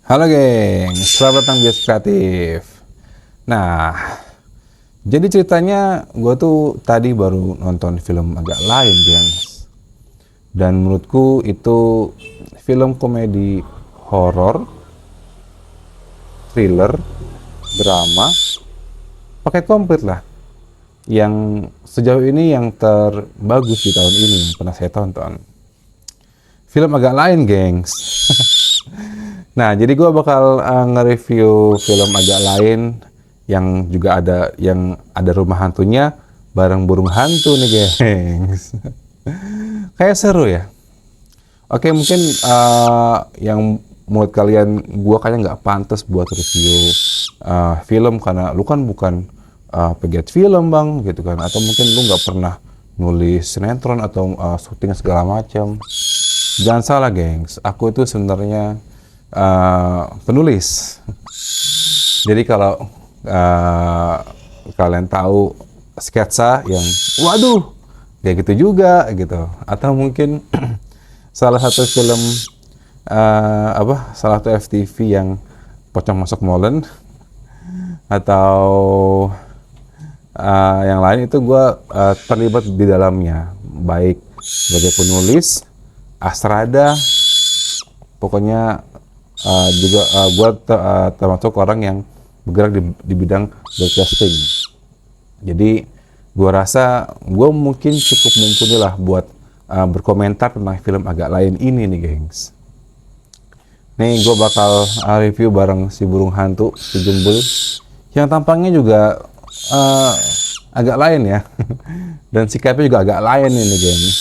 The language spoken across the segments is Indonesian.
Halo geng, selamat datang di Bias Kreatif. Nah, jadi ceritanya gue tuh tadi baru nonton film agak lain, geng. Dan menurutku itu film komedi horor, thriller, drama, paket komplit lah. Yang sejauh ini yang terbagus di tahun ini yang pernah saya tonton. Film agak lain, gengs. Nah, jadi gue bakal nge-review film agak lain yang juga ada rumah hantunya bareng burung hantu nih, gengs. Kayak seru ya. Oke, mungkin yang menurut kalian gue kayaknya nggak pantas buat review film karena lu kan bukan pegiat film bang, gitu kan? Atau mungkin lu nggak pernah nulis sinetron atau syuting segala macam. Jangan salah, gengs. Aku itu sebenarnya penulis. Jadi kalau kalian tahu sketsa yang waduh kayak gitu juga gitu, atau mungkin salah satu film salah satu FTV yang pocong masuk molen atau yang lain itu gue terlibat di dalamnya, baik sebagai penulis, astrada, pokoknya juga gue termasuk orang yang bergerak di bidang broadcasting. Jadi gue rasa gue mungkin cukup mumpuni lah buat berkomentar tentang film agak lain ini nih, gengs. Nih gue bakal review bareng si burung hantu, si Jembul, yang tampangnya juga agak lain ya. Dan sikapnya juga agak lain ini, gengs.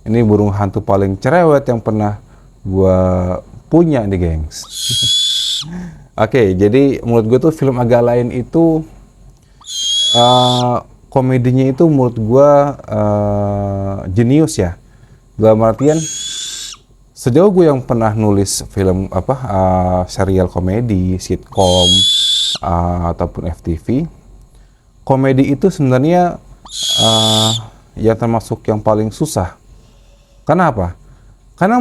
Ini burung hantu paling cerewet yang pernah gue punya nih, gengs. Oke, jadi menurut gue tuh film agak lain itu komedinya itu menurut gue jenius ya. Dalam artian sejauh gue yang pernah nulis film serial komedi, sitkom ataupun FTV, komedi itu sebenarnya yang termasuk yang paling susah. Karena apa? Karena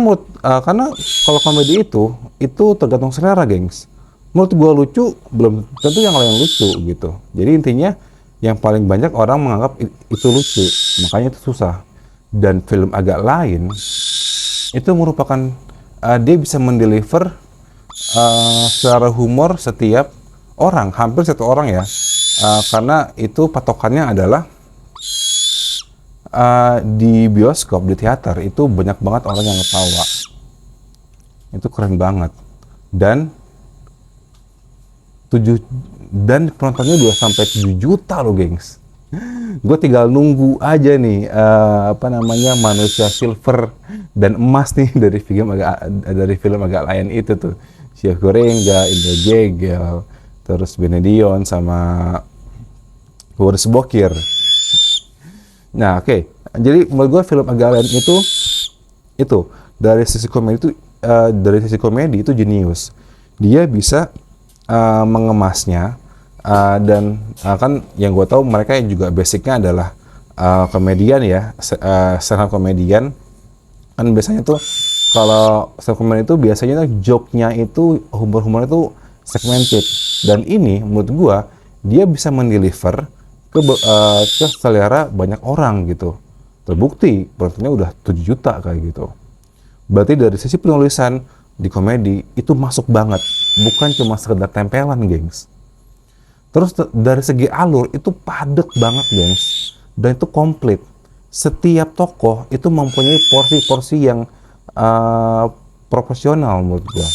kalau komedi itu tergantung selera, gengs. Menurut gue lucu, belum tentu yang lain lucu gitu. Jadi intinya yang paling banyak orang menganggap itu lucu, makanya itu susah. Dan film agak lain itu merupakan dia bisa mendeliver secara humor setiap orang, hampir satu orang ya. Karena itu patokannya adalah di bioskop, di teater itu banyak banget orang yang ketawa. Itu keren banget. Dan penontonnya 2-7 juta loh, gengs. Gue tinggal nunggu aja nih manusia silver dan emas nih dari film agak lain itu tuh. Chef Gorengga, Indra Jegel, terus Benedion sama Boris Bokir. Nah, oke. Jadi menurut gue film agak lain itu dari sisi komedi itu jenius. Dia bisa mengemasnya dan kan yang gue tahu mereka juga basicnya adalah komedian ya, stand up komedian. Kan biasanya tuh kalau stand up komedian itu biasanya tuh joke-nya itu humor-humor itu segmented, dan ini menurut gue dia bisa mendeliver ke selera banyak orang gitu. Terbukti penontonnya udah 7 juta kayak gitu. Berarti dari sisi penulisan di komedi itu masuk banget, bukan cuma sekedar tempelan, gengs. Terus dari segi alur itu padat banget, gengs, dan itu komplit. Setiap tokoh itu mempunyai porsi-porsi yang proporsional menurut gua.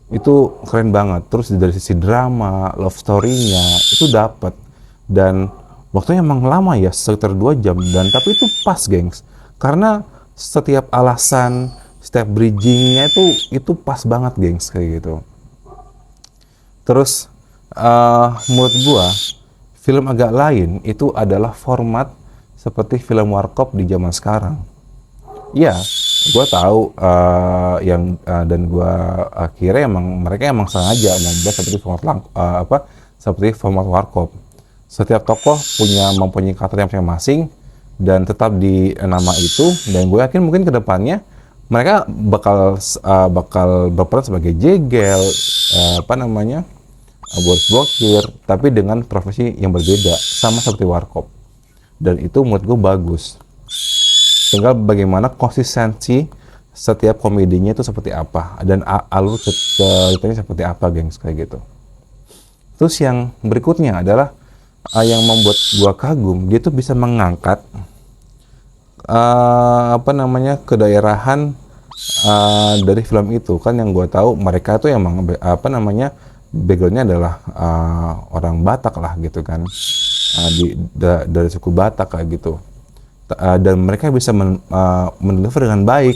Itu keren banget. Terus dari sisi drama, love story-nya itu dapat, dan waktunya emang lama ya, sekitar 2 jam, dan tapi itu pas, gengs, karena setiap alasan, setiap bridging-nya itu pas banget, gengs, kayak gitu. Terus menurut gua film agak lain itu adalah format seperti film warkop di zaman sekarang. Ya, gue tahu dan gue kira mereka sengaja membuat seperti format warkop. Setiap tokoh mempunyai karakter yang masing-masing dan tetap di nama itu. Dan gue yakin mungkin kedepannya mereka bakal berperan sebagai jegel, apa namanya, bos blokir, tapi dengan profesi yang berbeda, sama seperti Warkop. Dan itu menurut gue bagus. Tinggal bagaimana konsistensi setiap komedinya itu seperti apa, dan alur ceritanya seperti apa, gengs, kayak gitu. Terus yang berikutnya adalah yang membuat gua kagum, dia tuh bisa mengangkat apa namanya, kedaerahan dari film itu. Kan yang gua tahu mereka tuh emang apa namanya, backgroundnya adalah orang Batak lah gitu kan, dari suku Batak kayak gitu. Dan mereka bisa mendeliver dengan baik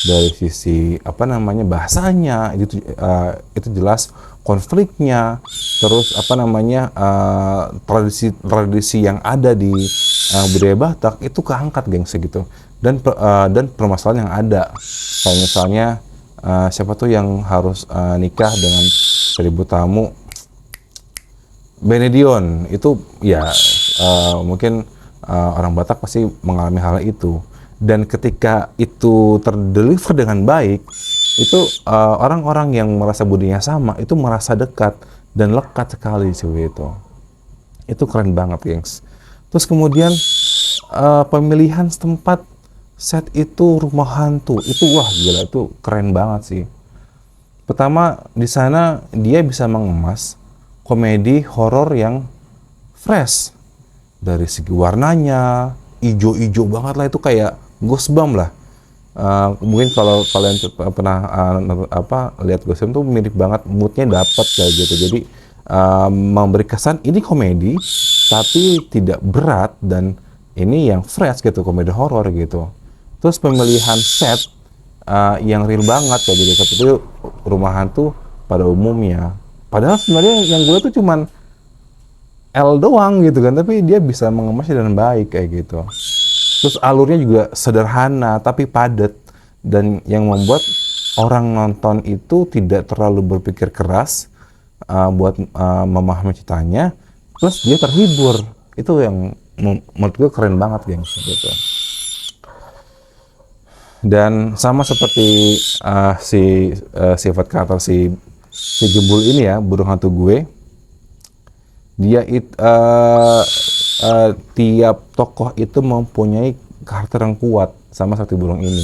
dari sisi apa namanya, bahasanya itu jelas, konfliknya, terus apa namanya, tradisi yang ada di budaya Batak itu keangkat, gengs, gitu. Dan permasalahan yang ada, kayak misalnya siapa tuh yang harus nikah dengan 1000 tamu, Benedion itu ya, mungkin orang Batak pasti mengalami hal itu. Dan ketika itu terdeliver dengan baik, itu orang-orang yang merasa budinya sama itu merasa dekat dan lekat sekali sih itu. Itu keren banget, gengs. Terus kemudian pemilihan tempat set itu rumah hantu itu, wah gila, itu keren banget sih. Pertama, di sana dia bisa mengemas komedi horor yang fresh dari segi warnanya, ijo-ijo banget lah, itu kayak Ghostbump lah. Mungkin kalau kalian pernah lihat Ghostbump tuh mirip banget, moodnya dapat kayak gitu. Jadi memberi kesan ini komedi tapi tidak berat, dan ini yang fresh gitu, komedi horor gitu. Terus pemilihan set yang real banget kayak gitu, seperti rumah hantu pada umumnya. Padahal sebenarnya yang gue tuh cuman L doang gitu kan, tapi dia bisa mengemasnya dengan baik kayak gitu. Terus alurnya juga sederhana tapi padat, dan yang membuat orang nonton itu tidak terlalu berpikir keras buat memahami ceritanya, plus dia terhibur. Itu yang menurut gue keren banget, gengs, gitu. Dan sama seperti sifat karakter si Jembul ini ya, burung hantu gue, dia tiap tokoh itu mempunyai karakter yang kuat, sama seperti burung ini,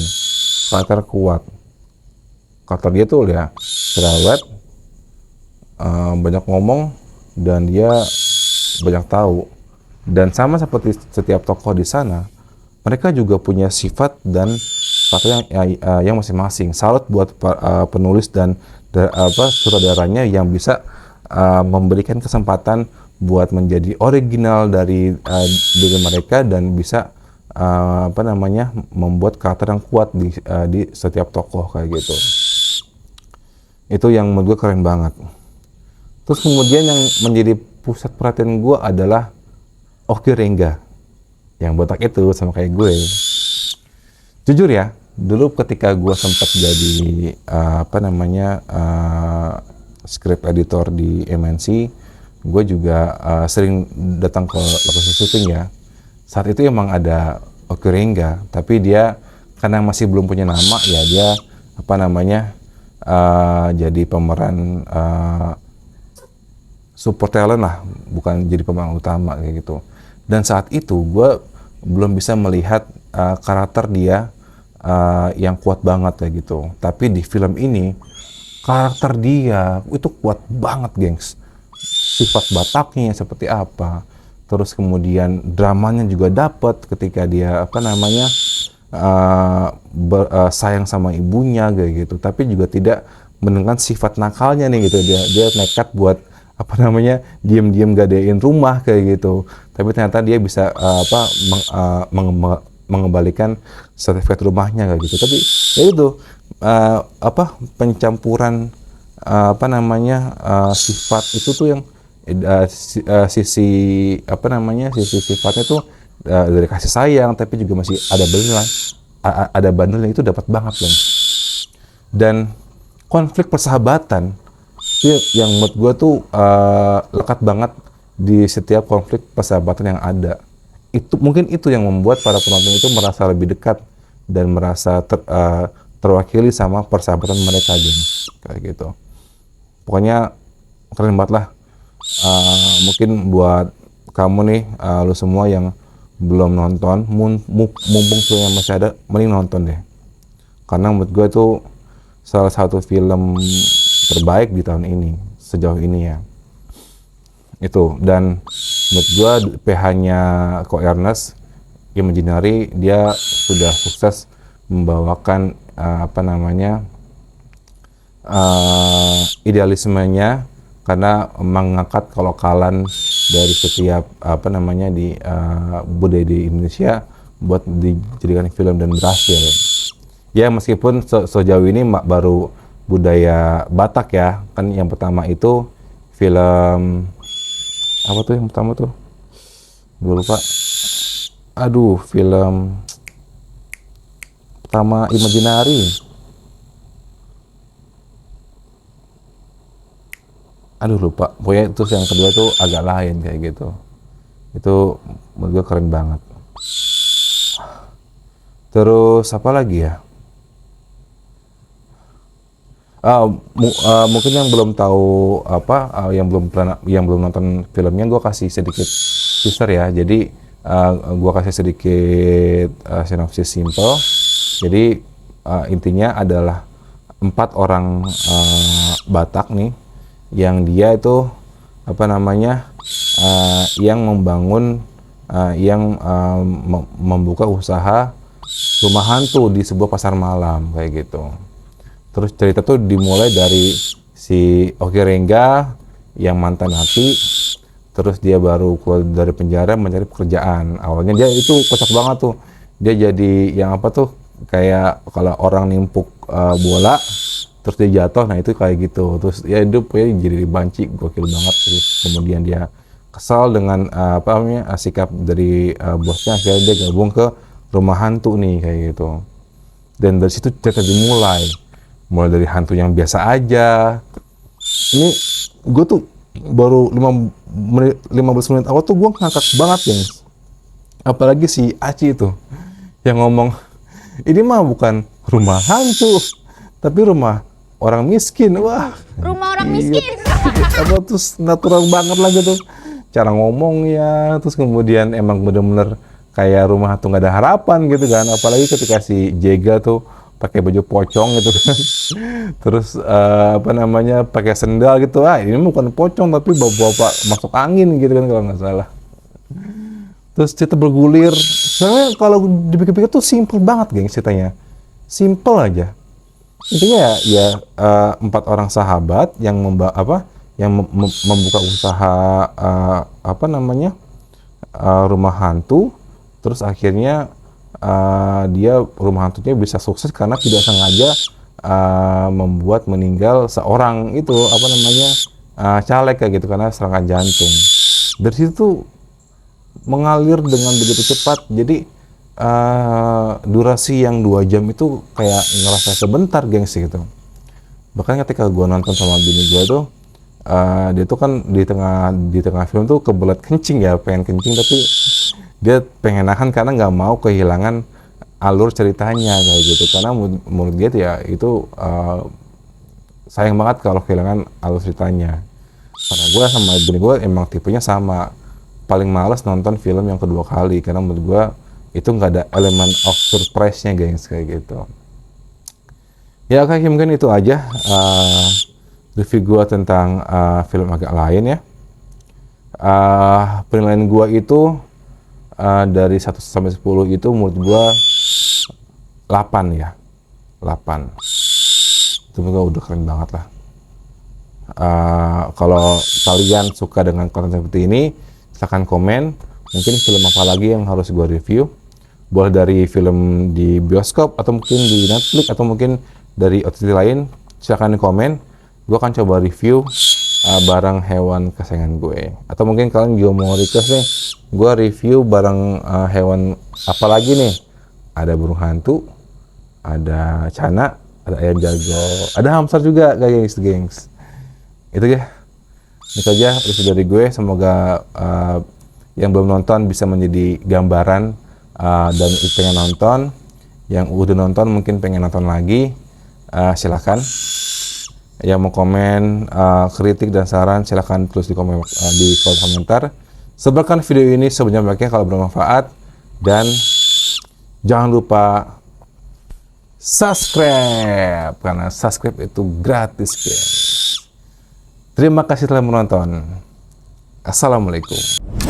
karakter kuat. Karakter dia tuh ya cerewet, banyak ngomong, dan dia banyak tahu. Dan sama seperti setiap tokoh di sana, mereka juga punya sifat dan karakter yang masing-masing. Salut buat penulis dan sutradaranya yang bisa memberikan kesempatan buat menjadi original dari diri mereka, dan bisa membuat karakter yang kuat di setiap tokoh kayak gitu. Itu yang menurut gue keren banget. Terus kemudian yang menjadi pusat perhatian gue adalah Oki Rengga, yang botak itu sama kayak gue. Jujur ya, dulu ketika gue sempat jadi script editor di MNC, gue juga sering datang ke lokasi syuting ya. Saat itu emang ada Oki Rengga, tapi dia karena masih belum punya nama ya, dia jadi pemeran support talent lah, bukan jadi pemeran utama kayak gitu. Dan saat itu gue belum bisa melihat karakter dia yang kuat banget kayak gitu. Tapi di film ini karakter dia itu kuat banget, gengs. Sifat Bataknya seperti apa, terus kemudian dramanya juga dapat ketika dia sayang sama ibunya kayak gitu, tapi juga tidak menentukan sifat nakalnya nih gitu. Dia nekat buat diam-diam gadein rumah kayak gitu, tapi ternyata dia bisa mengembalikan sertifikat rumahnya kayak gitu. Tapi ya itu pencampuran sifat itu tuh yang sisi sifatnya tuh dari kasih sayang, tapi juga masih ada bandelnya, itu dapat banget kan. Dan konflik persahabatan itu yang menurut gue tuh lekat banget di setiap konflik persahabatan yang ada. Itu mungkin itu yang membuat para penonton itu merasa lebih dekat dan merasa terwakili sama persahabatan mereka, geng, kayak gitu. Pokoknya keren banget lah. Mungkin buat kamu nih, lu semua yang belum nonton, mumpung filmnya masih ada, mending nonton deh. Karena menurut gue itu salah satu film terbaik di tahun ini, sejauh ini ya. Itu, dan menurut gue PH-nya Ko Ernest Imaginary, dia sudah sukses membawakan idealismenya, karena mengangkat kelokalan dari setiap budaya di Indonesia buat dijadikan film dan berhasil. Ya meskipun sejauh ini baru budaya Batak ya, kan yang pertama itu film apa tuh yang pertama tuh? Gue lupa. Aduh, film pertama Imaginary. Aduh lupa. Pokoknya itu yang kedua tuh agak lain kayak gitu. Itu menurut gue keren banget. Terus apa lagi ya? Mungkin yang belum tahu yang belum nonton filmnya, gue kasih sedikit teaser ya. Jadi gue kasih sedikit sinopsis simple. Jadi intinya adalah 4 orang Batak nih, yang dia itu yang membangun membuka usaha rumah hantu di sebuah pasar malam kayak gitu. Terus cerita tuh dimulai dari si Oki Rengga yang mantan napi, terus dia baru keluar dari penjara mencari pekerjaan. Awalnya dia itu kocak banget tuh, dia jadi yang kayak kalau orang nimpuk bola terus dia jatuh, nah itu kayak gitu. Terus ya hidupnya jadi dibanci, gokil banget. Terus kemudian dia kesal dengan sikap dari bosnya, akhirnya dia gabung ke rumah hantu nih kayak gitu. Dan dari situ cerita dimulai dari hantu yang biasa aja. Ini gue tuh baru 15 menit awal tuh gue ngakak banget, guys. Apalagi si Aci itu yang ngomong, ini mah bukan rumah hantu tapi rumah orang miskin. Wah, rumah orang miskin. Terus natural banget lah gitu cara ngomongnya. Terus kemudian emang bener-bener kayak rumah hantu nggak ada harapan gitu kan. Apalagi ketika si Jega tuh pakai baju pocong gitu kan. Terus pakai sendal gitu. Ini bukan pocong tapi bawa masuk angin gitu kan kalau nggak salah. Terus cerita bergulir. Sebenarnya kalau dipikir-pikir tuh simple banget, geng, ceritanya. Simple aja. Intinya ya 4 orang sahabat yang membuka usaha rumah hantu. Terus akhirnya dia rumah hantunya bisa sukses karena tidak sengaja membuat meninggal seorang itu caleg kayak gitu karena serangan jantung. Dari situ mengalir dengan begitu cepat, jadi durasi yang 2 jam itu kayak ngerasa sebentar, gengs gitu. Bahkan ketika gue nonton sama bini gue tuh, dia tuh kan di tengah film tuh kebelet kencing ya, pengen kencing tapi dia pengen nahan karena nggak mau kehilangan alur ceritanya kayak gitu. Karena menurut dia tuh ya itu sayang banget kalau kehilangan alur ceritanya. Karena gue sama bini gue emang tipenya sama, paling males nonton film yang kedua kali karena menurut gue itu nggak ada elemen of surprise-nya, guys, kayak gitu. Ya oke, mungkin itu aja review gue tentang film agak lain ya. Penilaian gue itu dari 1 sampai 10 itu menurut gue 8 ya. 8. Itu udah keren banget lah. Kalau kalian suka dengan konten seperti ini, silahkan komen. Mungkin film apa lagi yang harus gue review. Boleh dari film di bioskop, atau mungkin di Netflix, atau mungkin dari OTT lain. Silahkan komen. Gue akan coba review barang hewan kesayangan gue. Atau mungkin kalian juga mau request nih, gue review barang hewan apa lagi nih. Ada burung hantu, ada cana, ada ayam jago, ada hamster juga, guys, gengs. Itu ya. Itu aja review dari gue. Semoga yang belum nonton bisa menjadi gambaran dan pengen nonton. Yang udah nonton mungkin pengen nonton lagi, silakan. Yang mau komen, kritik dan saran silakan tulis di kolom komentar. Sebarkan video ini sebanyak-banyaknya kalau bermanfaat, dan jangan lupa subscribe, karena subscribe itu gratis, guys. Terima kasih telah menonton. Assalamualaikum.